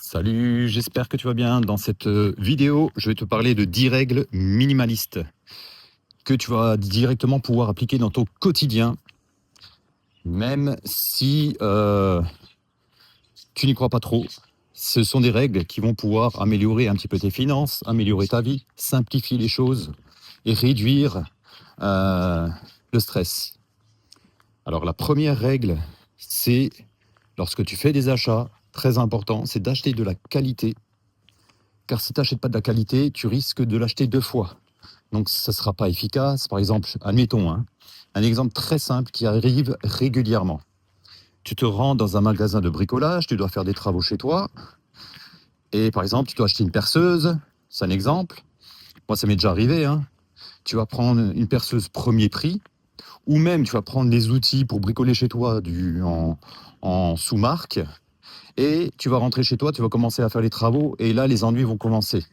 Salut, j'espère que tu vas bien. Dans cette vidéo, je vais te parler de 10 règles minimalistes que tu vas directement pouvoir appliquer dans ton quotidien, même si tu n'y crois pas trop. Ce sont des règles qui vont pouvoir améliorer un petit peu tes finances, améliorer ta vie, simplifier les choses et réduire euh, le stress. Alors la première règle, c'est lorsque tu fais des achats, très important, c'est d'acheter de la qualité. Car si tu n'achètes pas de la qualité, tu risques de l'acheter deux fois. Donc ça ne sera pas efficace. Par exemple, admettons, un exemple très simple qui arrive régulièrement. Tu te rends dans un magasin de bricolage, tu dois faire des travaux chez toi. Et par exemple, tu dois acheter une perceuse. C'est un exemple. Moi, ça m'est déjà arrivé. Tu vas prendre une perceuse premier prix. Ou même, tu vas prendre des outils pour bricoler chez toi en sous-marque. Et tu vas rentrer chez toi, tu vas commencer à faire les travaux. Et là, les ennuis vont commencer.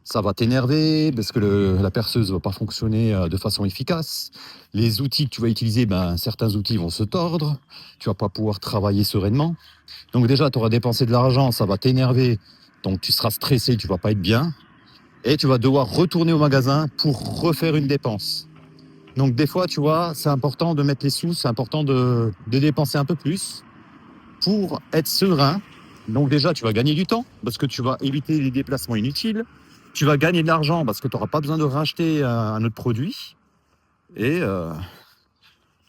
Ça va t'énerver parce que la perceuse ne va pas fonctionner de façon efficace. Les outils que tu vas utiliser, certains outils vont se tordre. Tu vas pas pouvoir travailler sereinement. Donc déjà, tu auras dépensé de l'argent, ça va t'énerver. Donc tu seras stressé, tu vas pas être bien. Et tu vas devoir retourner au magasin pour refaire une dépense. Donc des fois, tu vois, c'est important de mettre les sous, c'est important de dépenser un peu plus pour être serein. Donc déjà, tu vas gagner du temps parce que tu vas éviter les déplacements inutiles. Tu vas gagner de l'argent parce que tu n'auras pas besoin de racheter un autre produit. Et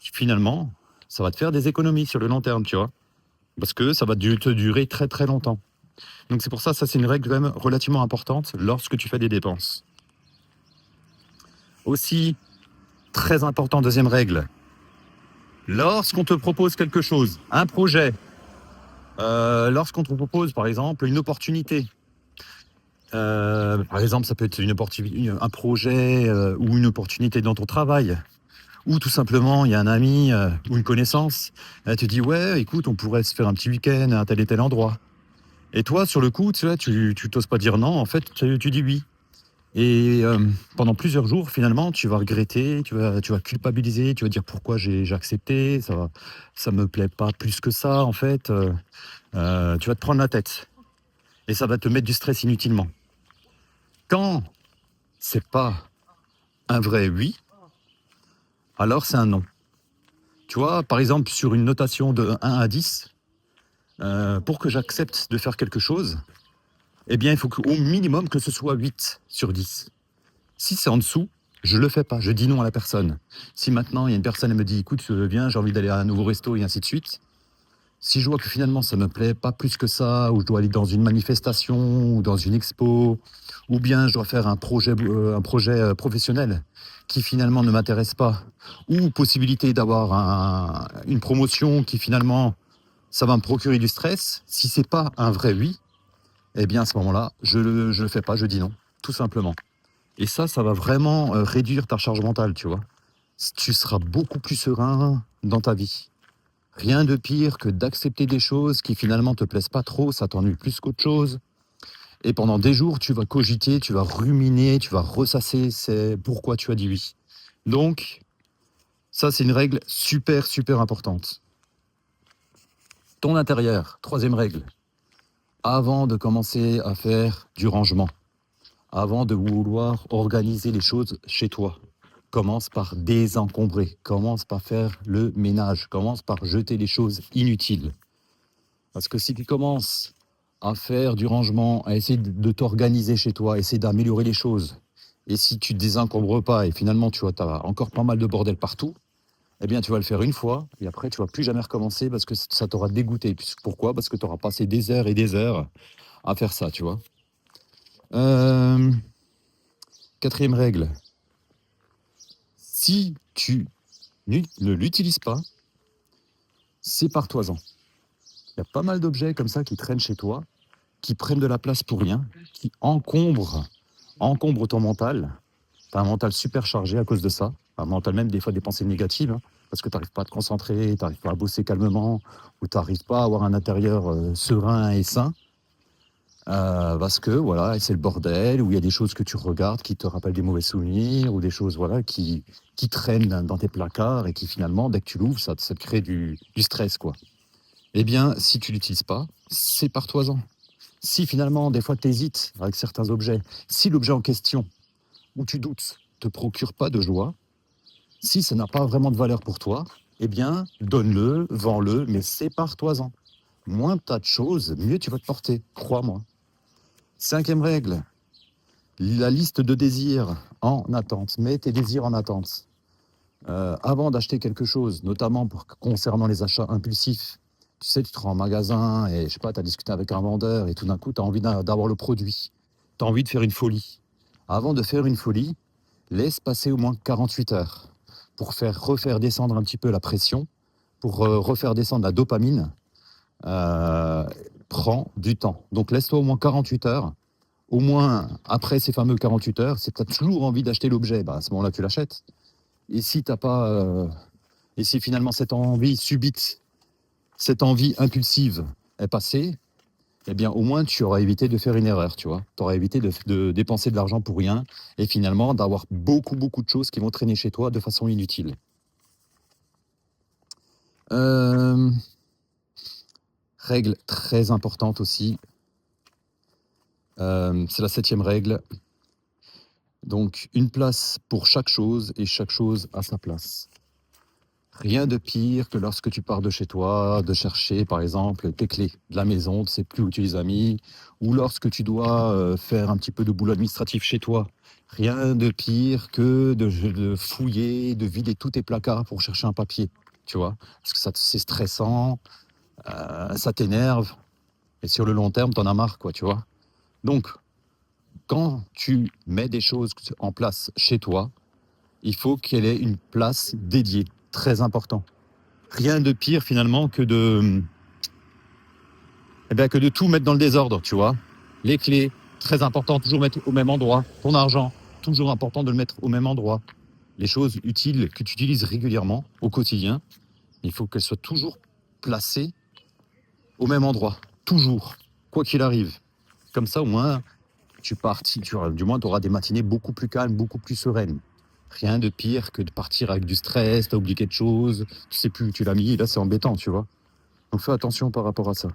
finalement, ça va te faire des économies sur le long terme, tu vois. Parce que ça va te durer très très longtemps. Donc c'est pour ça, c'est une règle quand même relativement importante lorsque tu fais des dépenses. Aussi, très important, deuxième règle. Lorsqu'on te propose quelque chose, un projet, lorsqu'on te propose par exemple une opportunité, par exemple, ça peut être un projet ou une opportunité dans ton travail, ou tout simplement, il y a un ami ou une connaissance, elle te dit ouais, écoute, on pourrait se faire un petit week-end à tel et tel endroit. Et toi, sur le coup, tu vois, tu t'oses pas dire non, en fait, tu dis oui. Et pendant plusieurs jours, finalement, tu vas regretter, tu vas culpabiliser, tu vas dire pourquoi j'ai accepté, ça me plaît pas plus que ça, en fait. Tu vas te prendre la tête et ça va te mettre du stress inutilement. Quand c'est pas un vrai oui, alors c'est un non. Tu vois, par exemple, sur une notation de 1 à 10, pour que j'accepte de faire quelque chose, eh bien, il faut qu'au minimum que ce soit 8 sur 10. Si c'est en dessous, je le fais pas, je dis non à la personne. Si maintenant, il y a une personne, elle me dit, écoute, viens, j'ai envie d'aller à un nouveau resto et ainsi de suite. Si je vois que finalement, ça me plaît pas plus que ça, ou je dois aller dans une manifestation, ou dans une expo, ou bien je dois faire un projet professionnel qui finalement ne m'intéresse pas, ou possibilité d'avoir une promotion qui finalement, ça va me procurer du stress, si c'est pas un vrai oui, eh bien à ce moment-là, je le fais pas, je dis non, tout simplement. Et ça va vraiment réduire ta charge mentale, tu vois. Tu seras beaucoup plus serein dans ta vie. Rien de pire que d'accepter des choses qui finalement te plaisent pas trop, ça t'ennuie plus qu'autre chose. Et pendant des jours, tu vas cogiter, tu vas ruminer, tu vas ressasser, c'est pourquoi tu as dit oui. Donc, ça, c'est une règle super, super importante. Ton intérieur, troisième règle. Avant de commencer à faire du rangement, avant de vouloir organiser les choses chez toi, commence par désencombrer, commence par faire le ménage, commence par jeter les choses inutiles. Parce que si tu commences à faire du rangement, à essayer de t'organiser chez toi, essayer d'améliorer les choses, et si tu ne désencombres pas et finalement tu as encore pas mal de bordel partout, eh bien tu vas le faire une fois et après tu ne vas plus jamais recommencer parce que ça t'aura dégoûté. Pourquoi? Parce que tu auras passé des heures et des heures à faire ça, tu vois. Quatrième règle, si tu ne l'utilises pas, sépare-toi-en. Il y a pas mal d'objets comme ça qui traînent chez toi, qui prennent de la place pour rien, qui encombrent ton mental. Tu as un mental super chargé à cause de ça. Un mental même des fois des pensées négatives, parce que tu n'arrives pas à te concentrer, tu n'arrives pas à bosser calmement, ou tu n'arrives pas à avoir un intérieur serein et sain. Parce que voilà, c'est le bordel, où il y a des choses que tu regardes qui te rappellent des mauvais souvenirs, ou des choses voilà, qui traînent dans tes placards et qui finalement, dès que tu l'ouvres, ça te crée du stress, quoi. Eh bien, si tu l'utilises pas, sépare-toi-en. Si finalement, des fois, tu hésites avec certains objets, si l'objet en question, où tu doutes, te procure pas de joie, si ça n'a pas vraiment de valeur pour toi, eh bien, donne-le, vends-le, mais sépare-toi-en. Moins tu as de choses, mieux tu vas te porter, crois-moi. 5e règle, la liste de désirs en attente. Mets tes désirs en attente. Avant d'acheter quelque chose, notamment concernant les achats impulsifs, tu sais, tu te rends en magasin et je sais pas, tu as discuté avec un vendeur et tout d'un coup, tu as envie d'avoir le produit. Tu as envie de faire une folie. Avant de faire une folie, laisse passer au moins 48 heures pour refaire descendre un petit peu la pression, pour refaire descendre la dopamine. euh, Prend du temps. Donc laisse-toi au moins 48 heures. Au moins, après ces fameux 48 heures, si tu as toujours envie d'acheter l'objet, bah, à ce moment-là, tu l'achètes. Et si t'as pas, et si finalement cette envie subite, cette envie impulsive est passée, eh bien au moins tu auras évité de faire une erreur, tu vois. Tu auras évité de dépenser de l'argent pour rien et finalement d'avoir beaucoup, beaucoup de choses qui vont traîner chez toi de façon inutile. Euh, Règle très importante aussi, c'est la 7e règle. Donc une place pour chaque chose et chaque chose à sa place. Rien de pire que lorsque tu pars de chez toi, de chercher par exemple tes clés de la maison, tu ne sais plus où tu les as mis, ou lorsque tu dois faire un petit peu de boulot administratif chez toi. Rien de pire que de fouiller, de vider tous tes placards pour chercher un papier, tu vois. Parce que c'est stressant, ça t'énerve, et sur le long terme, t'en as marre, quoi, tu vois. Donc, quand tu mets des choses en place chez toi, il faut qu'elle ait une place dédiée, très important. Rien de pire finalement que de tout mettre dans le désordre, tu vois. Les clés, très important, toujours mettre au même endroit. Ton argent, toujours important de le mettre au même endroit. Les choses utiles que tu utilises régulièrement au quotidien, il faut qu'elles soient toujours placées au même endroit. Toujours, quoi qu'il arrive. Comme ça, au moins, du moins, tu auras des matinées beaucoup plus calmes, beaucoup plus sereines. Rien de pire que de partir avec du stress, t'as oublié quelque chose, tu sais plus où tu l'as mis, là c'est embêtant, tu vois. Donc fais attention par rapport à ça.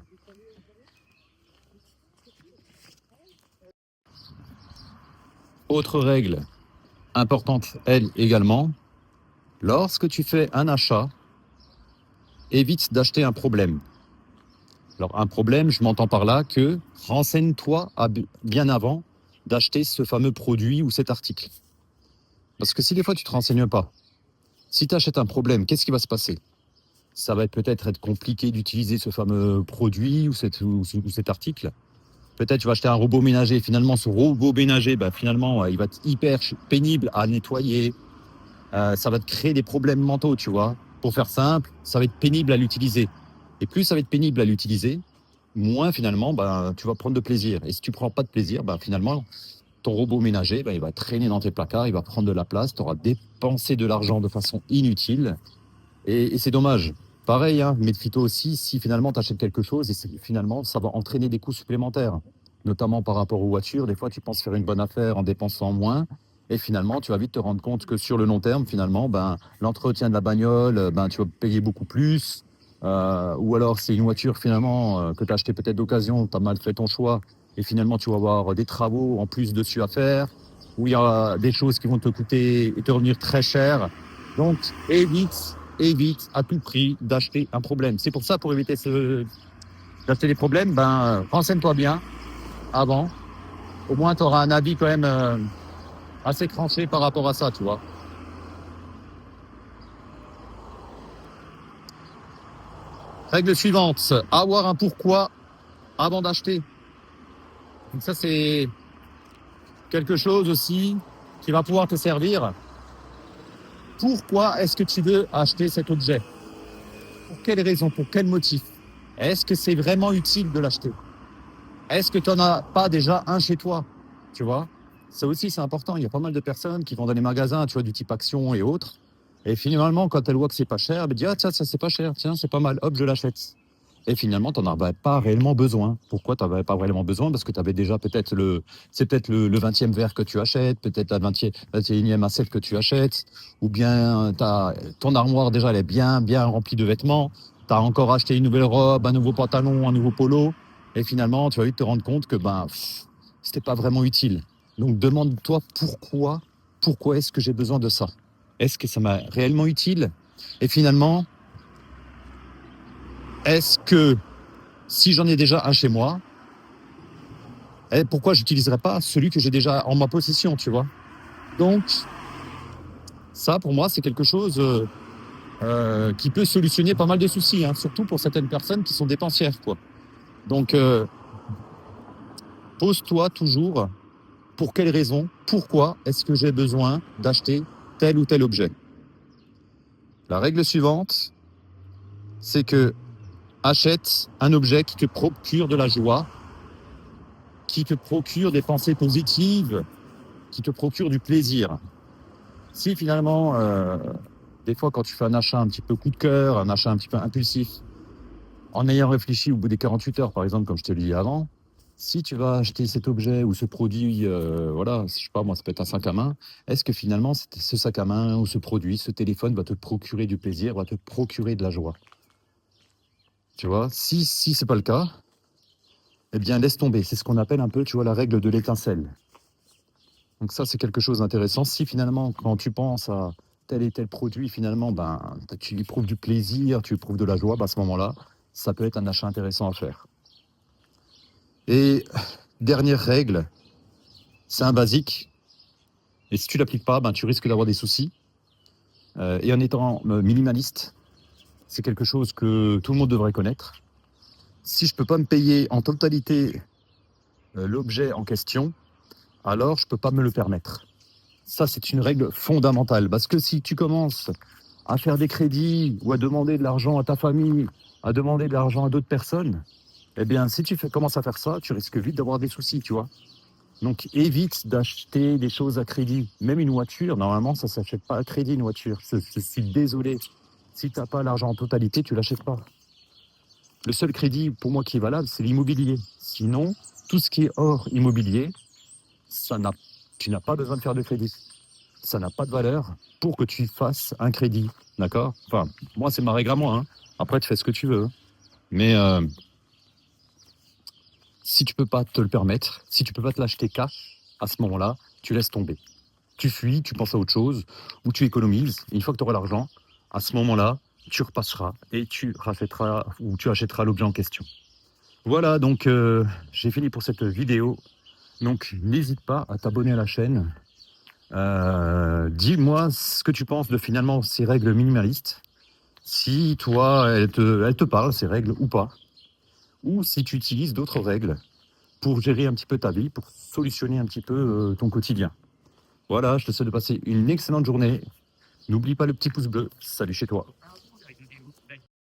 Autre règle importante, elle également, lorsque tu fais un achat, évite d'acheter un problème. Alors un problème, je m'entends par là que renseigne-toi bien avant d'acheter ce fameux produit ou cet article. Parce que si des fois tu ne te renseignes pas, si tu achètes un problème, qu'est-ce qui va se passer? Ça va peut-être être compliqué d'utiliser ce fameux produit ou cet article. Peut-être tu vas acheter un robot ménager. Finalement, ce robot ménager, finalement, il va être hyper pénible à nettoyer. Ça va te créer des problèmes mentaux, tu vois. Pour faire simple, ça va être pénible à l'utiliser. Et plus ça va être pénible à l'utiliser, moins finalement, tu vas prendre de plaisir. Et si tu prends pas de plaisir, finalement, ton robot ménager, il va traîner dans tes placards, il va prendre de la place, tu auras dépensé de l'argent de façon inutile. Et c'est dommage. Pareil, hein, méfie-toi aussi si finalement tu achètes quelque chose et finalement ça va entraîner des coûts supplémentaires, notamment par rapport aux voitures. Des fois, tu penses faire une bonne affaire en dépensant moins et finalement, tu vas vite te rendre compte que sur le long terme, finalement, l'entretien de la bagnole, tu vas payer beaucoup plus. Ou alors, c'est une voiture finalement que tu as acheté peut-être d'occasion, tu as mal fait ton choix et finalement, tu vas avoir des travaux en plus dessus à faire, où il y a des choses qui vont te coûter et te revenir très cher. Donc, évite à tout prix d'acheter un problème. C'est pour ça, pour éviter d'acheter des problèmes, renseigne-toi bien avant. Au moins, tu auras un avis quand même assez tranché par rapport à ça, tu vois. Règle suivante, avoir un pourquoi avant d'acheter. Donc ça, c'est quelque chose aussi qui va pouvoir te servir. Pourquoi est-ce que tu veux acheter cet objet? Pour quelle raison? Pour quel motif? Est-ce que c'est vraiment utile de l'acheter? Est-ce que tu n'en as pas déjà un chez toi? Tu vois? Ça aussi, c'est important. Il y a pas mal de personnes qui vont dans les magasins, tu vois, du type Action et autres. Et finalement, quand elles voient que c'est pas cher, elles disent ah tiens, ça c'est pas cher, tiens, c'est pas mal, hop, je l'achète. Et finalement, tu n'en avais pas réellement besoin. Pourquoi tu n'avais pas réellement besoin? Parce que tu avais déjà c'est peut-être le 20e verre que tu achètes, peut-être la 21e assiette que tu achètes, ou bien ton armoire déjà, elle est bien, bien remplie de vêtements. Tu as encore acheté une nouvelle robe, un nouveau pantalon, un nouveau polo. Et finalement, tu vas vite te rendre compte que c'était pas vraiment utile. Donc demande-toi pourquoi est-ce que j'ai besoin de ça? Est-ce que ça m'a réellement utile? Et finalement, est-ce que si j'en ai déjà un chez moi, pourquoi j'utiliserais pas celui que j'ai déjà en ma possession, tu vois? Donc, ça, pour moi, c'est quelque chose qui peut solutionner pas mal de soucis, hein, surtout pour certaines personnes qui sont dépensières, quoi. Donc, pose-toi toujours pour quelle raison, pourquoi est-ce que j'ai besoin d'acheter tel ou tel objet. La règle suivante, c'est que achète un objet qui te procure de la joie, qui te procure des pensées positives, qui te procure du plaisir. Si finalement, des fois quand tu fais un achat un petit peu coup de cœur, un achat un petit peu impulsif, en ayant réfléchi au bout des 48 heures, par exemple, comme je te l'ai dit avant, si tu vas acheter cet objet ou ce produit, voilà, je sais pas moi, ça peut être un sac à main, est-ce que finalement ce sac à main ou ce produit, ce téléphone va te procurer du plaisir, va te procurer de la joie? Tu vois? Si c'est pas le cas, eh bien laisse tomber. C'est ce qu'on appelle un peu, tu vois, la règle de l'étincelle. Donc ça, c'est quelque chose d'intéressant. Si finalement, quand tu penses à tel et tel produit, finalement, tu éprouves du plaisir, tu éprouves de la joie, à ce moment-là, ça peut être un achat intéressant à faire. Et dernière règle, c'est un basique. Et si tu l'appliques pas, tu risques d'avoir des soucis. Et en étant minimaliste, c'est quelque chose que tout le monde devrait connaître. Si je peux pas me payer en totalité l'objet en question, alors je peux pas me le permettre. Ça, c'est une règle fondamentale. Parce que si tu commences à faire des crédits ou à demander de l'argent à ta famille, à demander de l'argent à d'autres personnes, eh bien, si tu commences à faire ça, tu risques vite d'avoir des soucis, tu vois. Donc, évite d'acheter des choses à crédit. Même une voiture, normalement, ça ne s'achète pas à crédit, une voiture. Je suis désolé. Si tu n'as pas l'argent en totalité, tu ne l'achètes pas. Le seul crédit, pour moi, qui est valable, c'est l'immobilier. Sinon, tout ce qui est hors immobilier, tu n'as pas besoin de faire de crédit. Ça n'a pas de valeur pour que tu fasses un crédit, d'accord? Enfin, moi, c'est ma règle à moi, hein. Après, tu fais ce que tu veux. Mais si tu peux pas te le permettre, si tu peux pas te l'acheter cash, à ce moment-là, tu laisses tomber. Tu fuis, tu penses à autre chose, ou tu économises. Et une fois que tu auras l'argent, à ce moment-là, tu repasseras et tu rachèteras ou tu achèteras l'objet en question. Voilà, donc j'ai fini pour cette vidéo. Donc n'hésite pas à t'abonner à la chaîne. Dis-moi ce que tu penses de finalement ces règles minimalistes. Si toi, elles te parlent, ces règles ou pas. Ou si tu utilises d'autres règles pour gérer un petit peu ta vie, pour solutionner un petit peu ton quotidien. Voilà, je te souhaite de passer une excellente journée. N'oublie pas le petit pouce bleu. Salut chez toi.